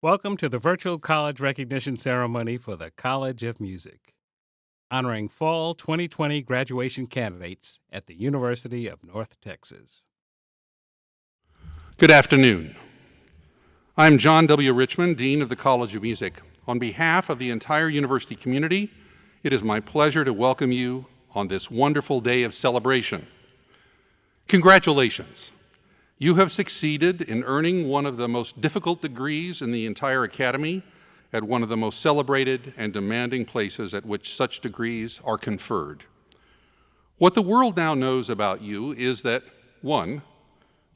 Welcome to the virtual college recognition ceremony for the College of Music, honoring fall 2020 graduation candidates at the University of North Texas. Good afternoon. I'm John W. Richmond, Dean of the College of Music. On behalf of the entire university community, it is my pleasure to welcome you on this wonderful day of celebration. Congratulations. You have succeeded in earning one of the most difficult degrees in the entire academy at one of the most celebrated and demanding places at which such degrees are conferred. What the world now knows about you is that, 1,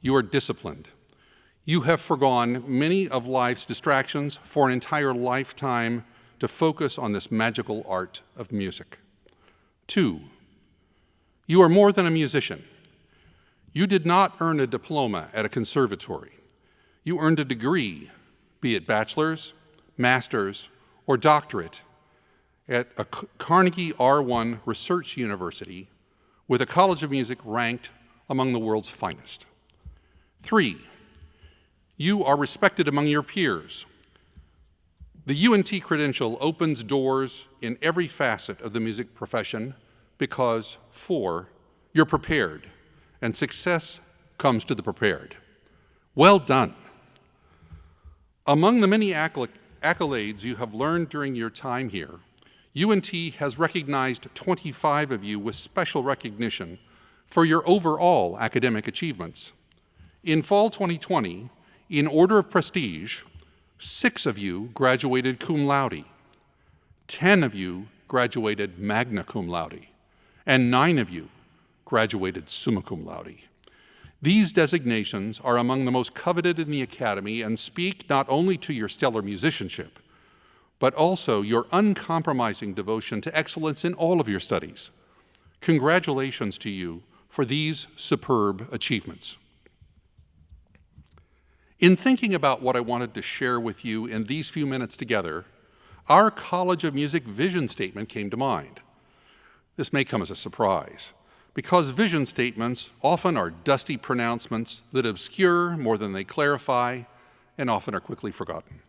you are disciplined. You have forgone many of life's distractions for an entire lifetime to focus on this magical art of music. 2, you are more than a musician. You did not earn a diploma at a conservatory. You earned a degree, be it bachelor's, master's, or doctorate, at a Carnegie R1 Research University with a College of Music ranked among the world's finest. 3, you are respected among your peers. The UNT credential opens doors in every facet of the music profession because, 4, you're prepared, and success comes to the prepared. Well done. Among the many accolades you have learned during your time here, UNT has recognized 25 of you with special recognition for your overall academic achievements. In fall 2020, in order of prestige, 6 of you graduated cum laude, 10 of you graduated magna cum laude, and 9 of you graduated summa cum laude. These designations are among the most coveted in the academy and speak not only to your stellar musicianship, but also your uncompromising devotion to excellence in all of your studies. Congratulations to you for these superb achievements. In thinking about what I wanted to share with you in these few minutes together, our College of Music vision statement came to mind. This may come as a surprise, because vision statements often are dusty pronouncements that obscure more than they clarify and often are quickly forgotten.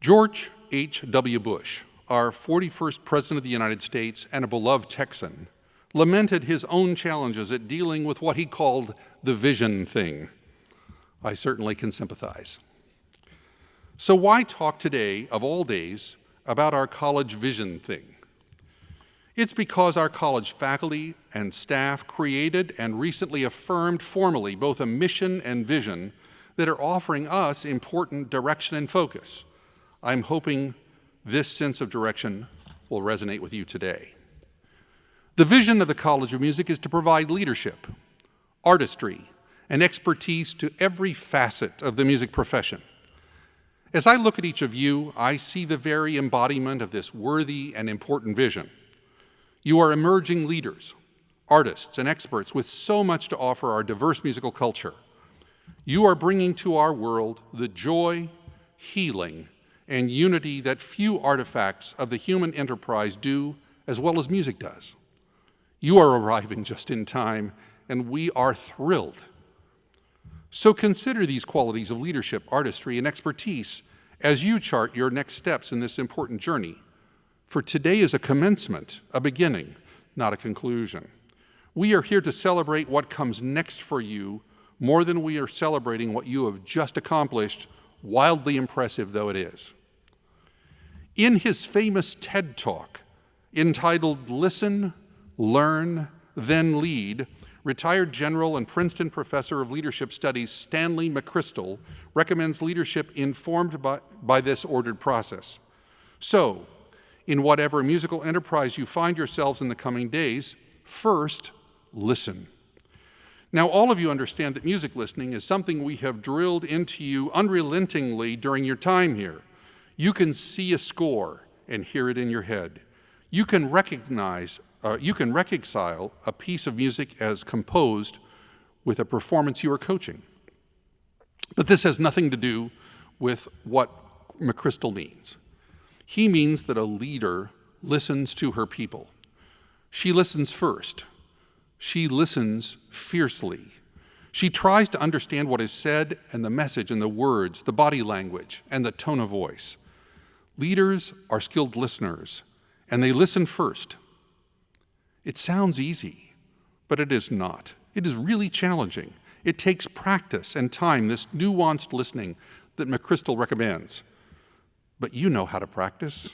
George H.W. Bush, our 41st President of the United States and a beloved Texan, lamented his own challenges at dealing with what he called the vision thing. I certainly can sympathize. So why talk today, of all days, about our college vision thing? It's because our college faculty and staff created and recently affirmed formally both a mission and vision that are offering us important direction and focus. I'm hoping this sense of direction will resonate with you today. The vision of the College of Music is to provide leadership, artistry, and expertise to every facet of the music profession. As I look at each of you, I see the very embodiment of this worthy and important vision. You are emerging leaders, artists, and experts with so much to offer our diverse musical culture. You are bringing to our world the joy, healing, and unity that few artifacts of the human enterprise do as well as music does. You are arriving just in time, and we are thrilled. So consider these qualities of leadership, artistry, and expertise as you chart your next steps in this important journey. For today is a commencement, a beginning, not a conclusion. We are here to celebrate what comes next for you more than we are celebrating what you have just accomplished, wildly impressive though it is. In his famous TED Talk, entitled Listen, Learn, Then Lead, retired general and Princeton professor of leadership studies Stanley McChrystal recommends leadership informed by this ordered process. So, in whatever musical enterprise you find yourselves in the coming days, first, listen. Now, all of you understand that music listening is something we have drilled into you unrelentingly during your time here. You can see a score and hear it in your head. You can reconcile a piece of music as composed with a performance you are coaching. But this has nothing to do with what McChrystal means. He means that a leader listens to her people. She listens first. She listens fiercely. She tries to understand what is said and the message and the words, the body language, and the tone of voice. Leaders are skilled listeners, and they listen first. It sounds easy, but it is not. It is really challenging. It takes practice and time, this nuanced listening that McChrystal recommends. But you know how to practice.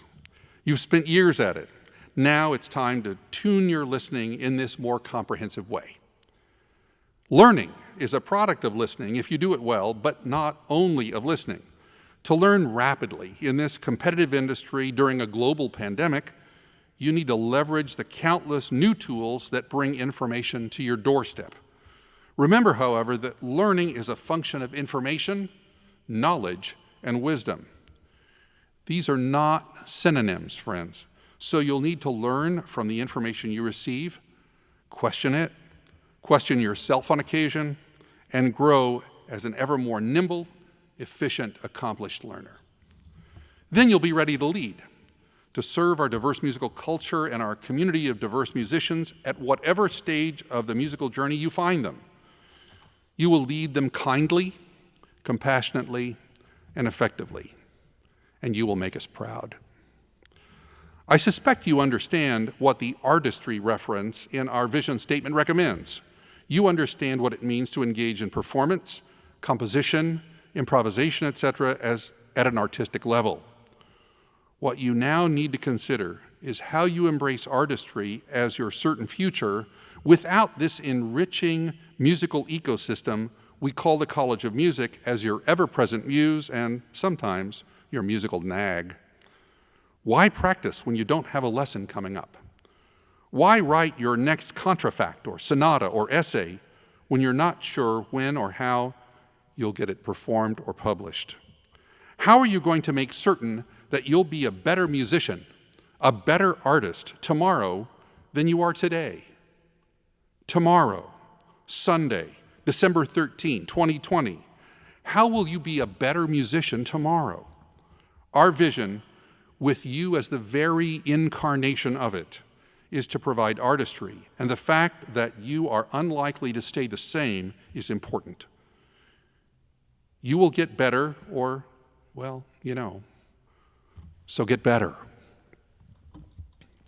You've spent years at it. Now it's time to tune your listening in this more comprehensive way. Learning is a product of listening if you do it well, but not only of listening. To learn rapidly in this competitive industry during a global pandemic, you need to leverage the countless new tools that bring information to your doorstep. Remember, however, that learning is a function of information, knowledge, and wisdom. These are not synonyms, friends. So you'll need to learn from the information you receive, question it, question yourself on occasion, and grow as an ever more nimble, efficient, accomplished learner. Then you'll be ready to lead, to serve our diverse musical culture and our community of diverse musicians at whatever stage of the musical journey you find them. You will lead them kindly, compassionately, and effectively, and you will make us proud. I suspect you understand what the artistry reference in our vision statement recommends. You understand what it means to engage in performance, composition, improvisation, etc., at an artistic level. What you now need to consider is how you embrace artistry as your certain future without this enriching musical ecosystem we call the College of Music as your ever-present muse and sometimes your musical nag. Why practice when you don't have a lesson coming up? Why write your next contrafact or sonata or essay when you're not sure when or how you'll get it performed or published? How are you going to make certain that you'll be a better musician, a better artist tomorrow than you are today? Tomorrow, Sunday, December 13, 2020. How will you be a better musician tomorrow? Our vision, with you as the very incarnation of it, is to provide artistry, and the fact that you are unlikely to stay the same is important. You will get better, or, well, so get better.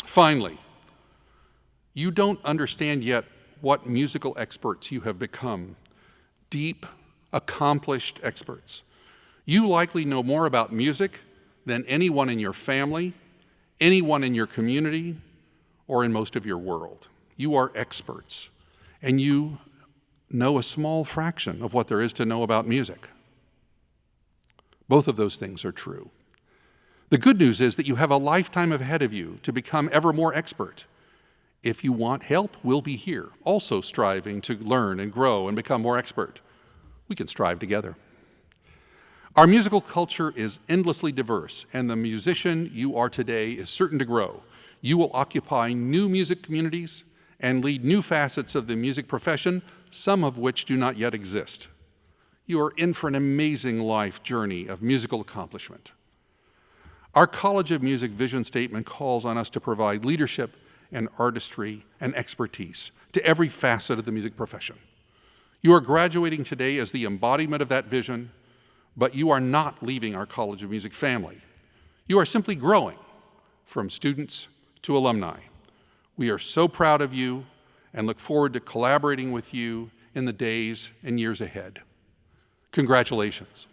Finally, you don't understand yet what musical experts you have become. Deep, accomplished experts. You likely know more about music than anyone in your family, anyone in your community, or in most of your world. You are experts, and you know a small fraction of what there is to know about music. Both of those things are true. The good news is that you have a lifetime ahead of you to become ever more expert. If you want help, we'll be here, also striving to learn and grow and become more expert. We can strive together. Our musical culture is endlessly diverse, and the musician you are today is certain to grow. You will occupy new music communities and lead new facets of the music profession, some of which do not yet exist. You are in for an amazing life journey of musical accomplishment. Our College of Music vision statement calls on us to provide leadership and artistry and expertise to every facet of the music profession. You are graduating today as the embodiment of that vision, but you are not leaving our College of Music family. You are simply growing from students to alumni. We are so proud of you and look forward to collaborating with you in the days and years ahead. Congratulations.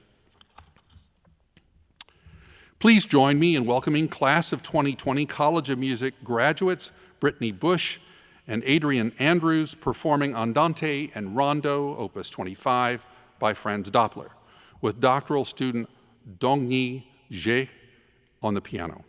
Please join me in welcoming Class of 2020 College of Music graduates Brittany Bush and Adrian Andrews performing Andante and Rondo, Opus 25, by Franz Doppler, with doctoral student Dongyi Zhe on the piano.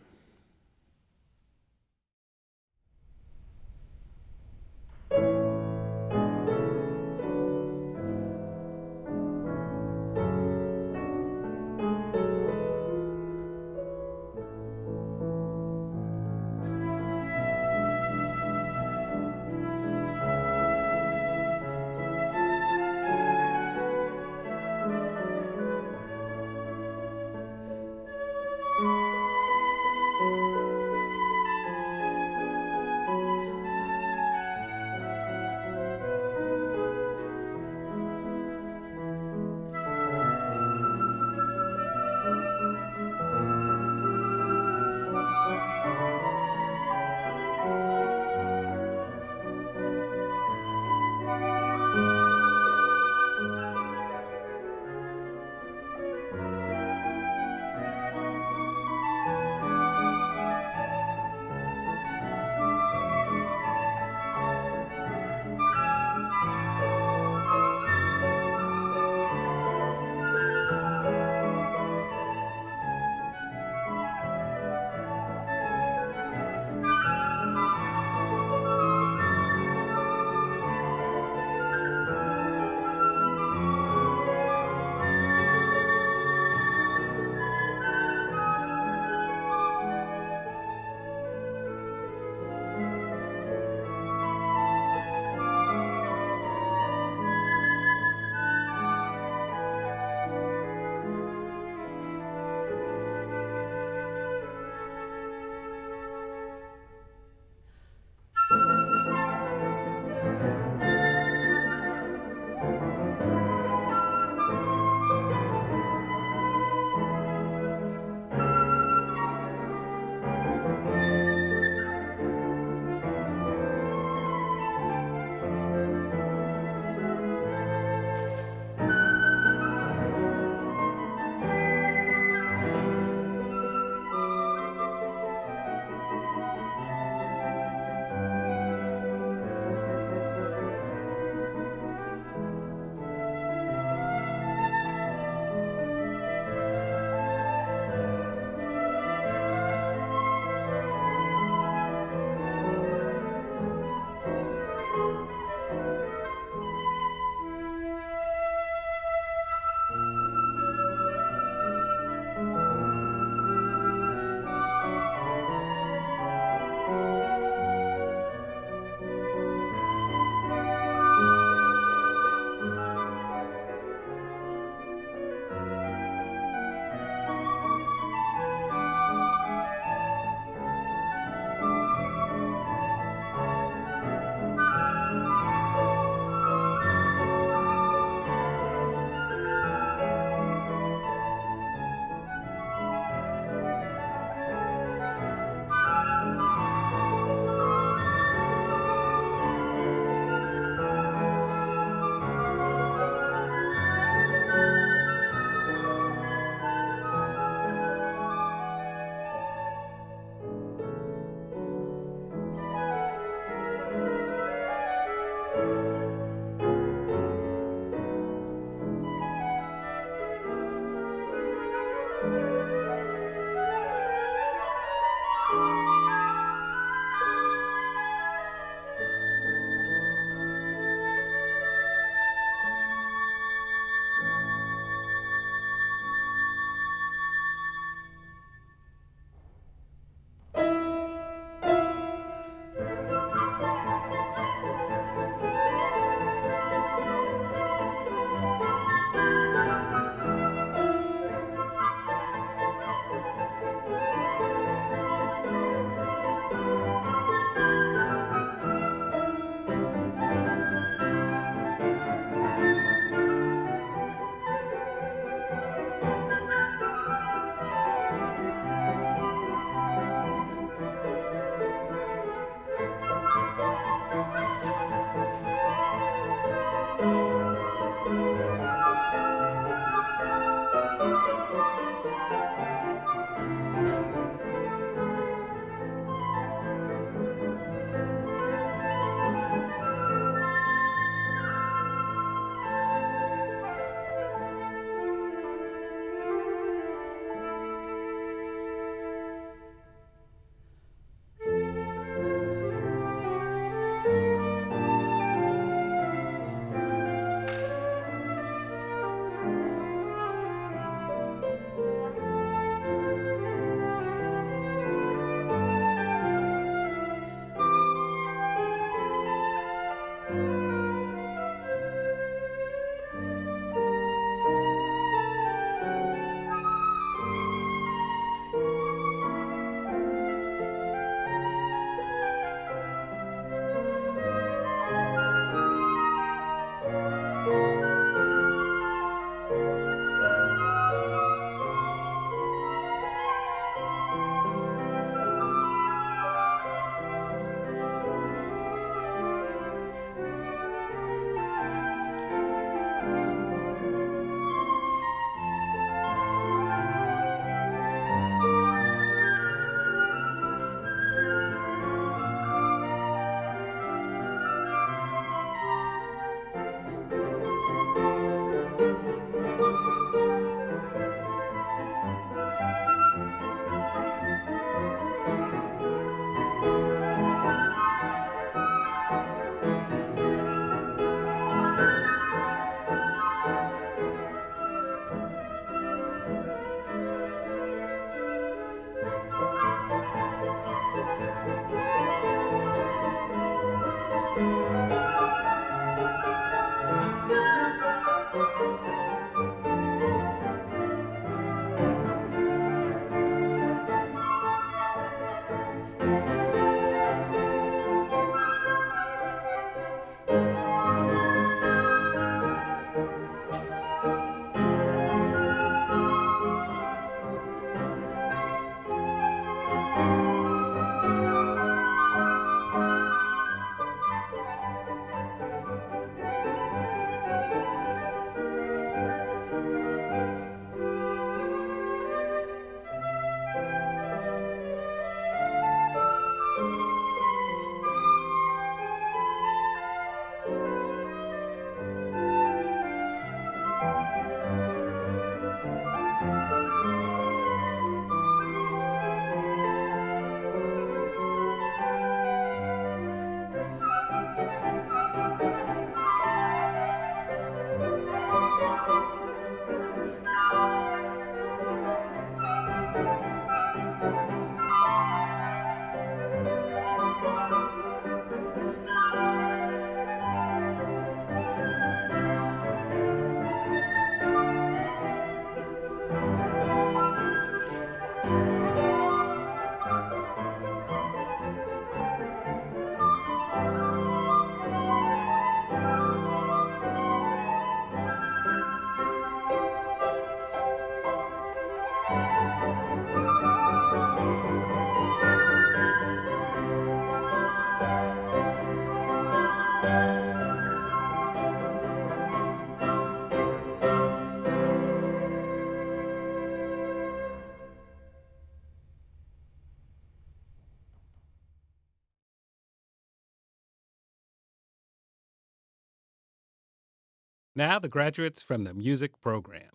Now, the graduates from the music program.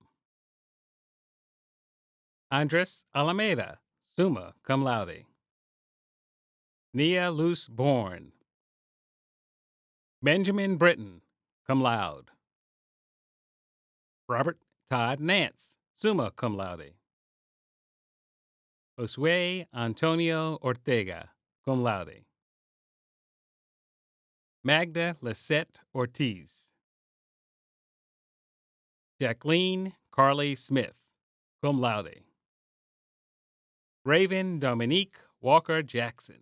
Andres Alameda, summa cum laude. Nia Luce Bourne. Benjamin Britton, cum laude. Robert Todd Nance, summa cum laude. Josue Antonio Ortega, cum laude. Magda Lisette Ortiz. Jacqueline Carly Smith, cum laude. Raven Dominique Walker Jackson.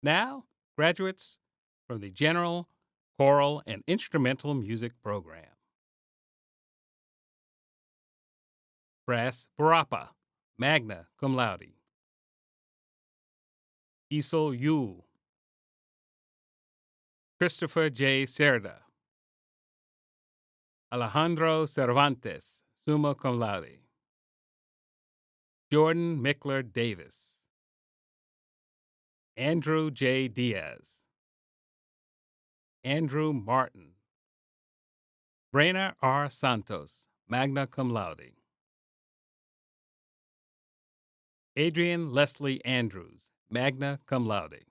Now, graduates from the General, Choral, and Instrumental Music Program. Brass Barapa, magna cum laude. Isol Yu. Christopher J. Cerda. Alejandro Cervantes, summa cum laude. Jordan Mickler Davis. Andrew J. Diaz. Andrew Martin. Brena R. Santos, magna cum laude. Adrian Leslie Andrews, magna cum laude.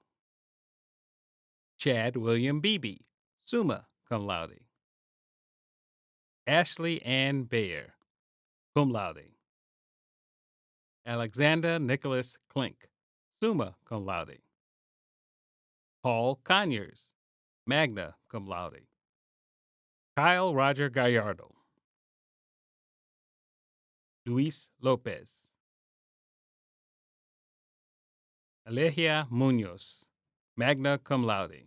Chad William Beebe, summa cum laude. Ashley Ann Bayer, cum laude. Alexander Nicholas Klink, summa cum laude. Paul Conyers, magna cum laude. Kyle Roger Gallardo. Luis Lopez. Alejia Munoz, magna cum laude.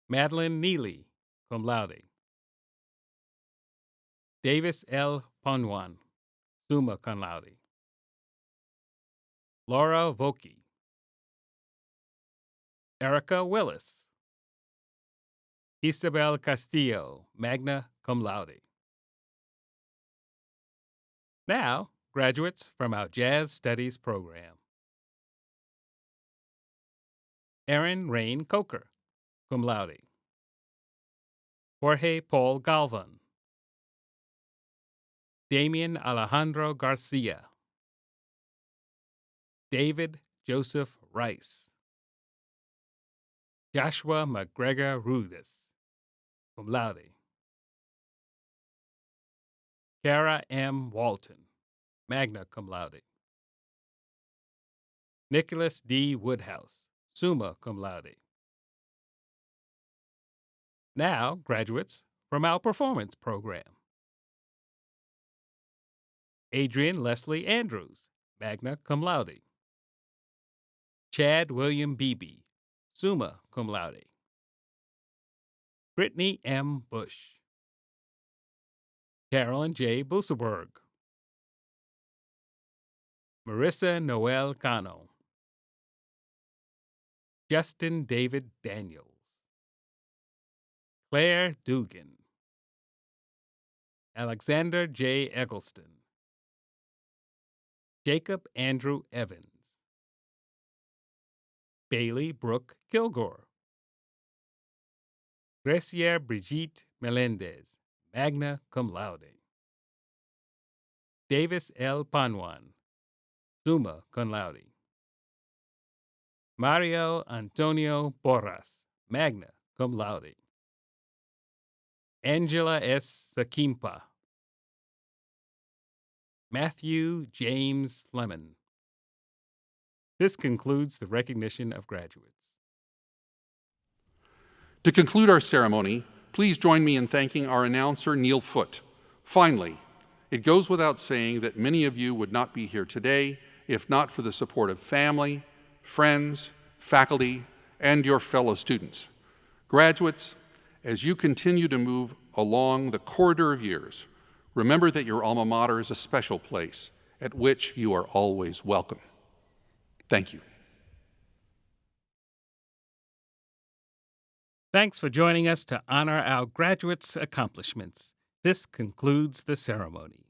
Madeline Neely, cum laude. Davis L. Ponwan, summa cum laude. Laura Voki. Erica Willis. Isabel Castillo, magna cum laude. Now, graduates from our Jazz Studies program. Aaron Rain Coker, cum laude. Jorge Paul Galvan. Damian Alejandro Garcia. David Joseph Rice. Joshua McGregor Rudis, cum laude. Kara M. Walton, magna cum laude. Nicholas D. Woodhouse, summa cum laude. Now, graduates from our performance program. Adrian Leslie Andrews, magna cum laude. Chad William Beebe, summa cum laude. Brittany M. Bush. Carolyn J. Busselberg. Marissa Noel Cano. Justin David Daniels. Claire Dugan. Alexander J. Eggleston. Jacob Andrew Evans. Bailey Brooke Kilgore. Gracier Brigitte Melendez, magna cum laude. Davis L. Panwan, summa cum laude. Mario Antonio Porras, magna cum laude. Angela S. Sakimpa. Matthew James Lemon. This concludes the recognition of graduates. To conclude our ceremony, please join me in thanking our announcer, Neil Foote. Finally, it goes without saying that many of you would not be here today if not for the support of family, friends, faculty, and your fellow students. Graduates, as you continue to move along the corridor of years, remember that your alma mater is a special place at which you are always welcome. Thank you. Thanks for joining us to honor our graduates' accomplishments. This concludes the ceremony.